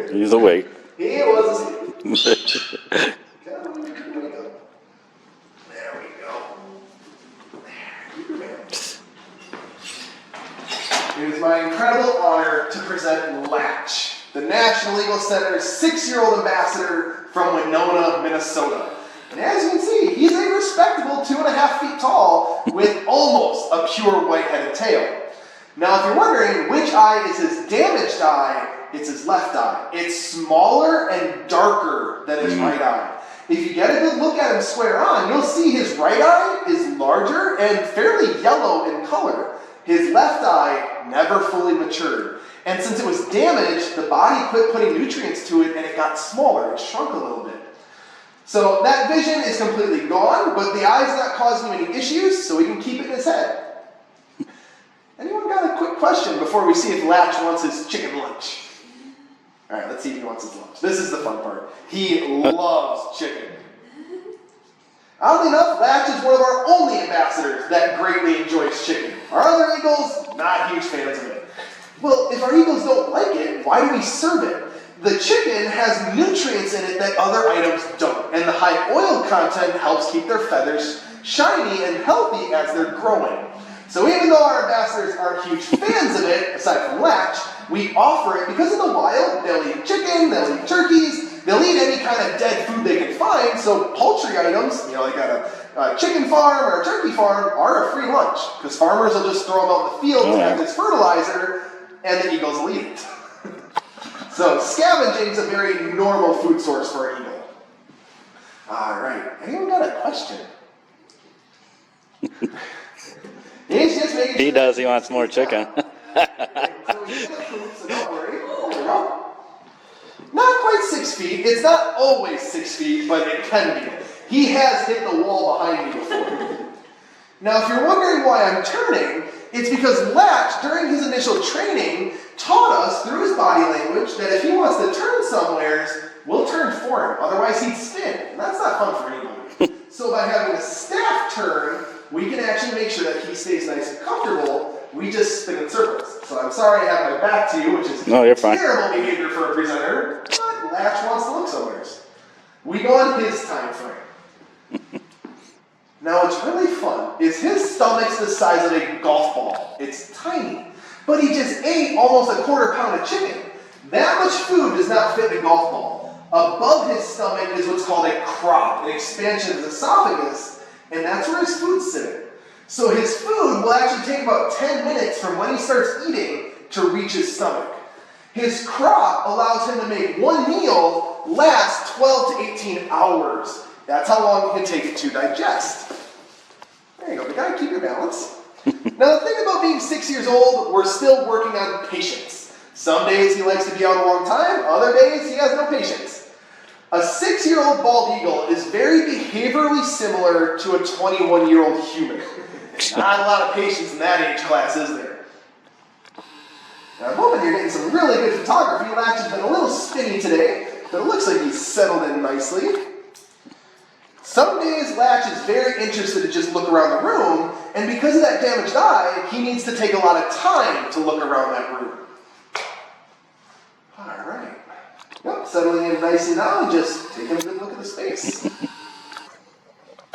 here. He's awake. He was asleep. There we go. It is my incredible honor to present Latch, the National Eagle Center's 6-year-old ambassador from Winona, Minnesota. And as you can see, he's a respectable 2.5 feet tall with almost a pure white-headed tail. Now, if you're wondering which eye is his damaged eye, it's his left eye. It's smaller and darker than his right eye. If you get a good look at him square on, you'll see his right eye is larger and fairly yellow in color. His left eye never fully matured. And since it was damaged, the body quit putting nutrients to it and it got smaller. It shrunk a little bit. So that vision is completely gone, but the eye's not causing him any issues, so we can keep it in his head. Anyone got a quick question before we see if Latch wants his chicken lunch? All right, let's see if he wants his lunch. This is the fun part. He loves chicken. Oddly enough, Latch is one of our only ambassadors that greatly enjoys chicken. Our other eagles, not huge fans of it. Well, if our eagles don't like it, why do we serve it? The chicken has nutrients in it that other items don't, and the high oil content helps keep their feathers shiny and healthy as they're growing. So even though our ambassadors aren't huge fans of it, aside from Latch, we offer it because in the wild, they'll eat chicken, they'll eat turkeys, they'll eat any kind of dead food they can find, so poultry items, like at a chicken farm or a turkey farm, are a free lunch, because farmers will just throw them out in the field to act as fertilizer, and the eagles will eat it. So scavenging is a very normal food source for an eagle. All right, anyone got a question? He's just making He does. He wants more chicken. So he's gonna poop, so don't worry. There we go. Not quite 6 feet. It's not always 6 feet, but it can be. He has hit the wall behind me before. Now, if you're wondering why I'm turning, it's because Latch, during his initial training, taught us through his body language that if he wants to turn somewheres, we'll turn for him. Otherwise, he'd spin. And that's not fun for anybody. So by having a staff turn, we can actually make sure that he stays nice and comfortable. We just spin in circles. So I'm sorry I have my back to you, which is No, you're fine. terrible behavior for a presenter, but Latch wants to look somewheres. We go on his time frame. Now what's really fun is his stomach's the size of a golf ball. It's tiny, but he just ate almost a 1/4 pound of chicken. That much food does not fit a golf ball. Above his stomach is what's called a crop, an expansion of his esophagus, and that's where his food's sitting. So his food will actually take about 10 minutes from when he starts eating to reach his stomach. His crop allows him to make one meal last 12 to 18 hours. That's how long it can take to digest. There you go, big guy, keep your balance. Now the thing about being 6 years old, we're still working on patience. Some days he likes to be out a long time, other days he has no patience. A 6-year-old bald eagle is very behaviorally similar to a 21-year-old human. Not a lot of patience in that age class, is there? Now I'm hoping you're getting some really good photography. Latch has been a little spinny today, but it looks like he's settled in nicely. Some days Latch is very interested to just look around the room, and because of that damaged eye, he needs to take a lot of time to look around that room. All right. Yep, settling in nicely now and just taking a good look at the space.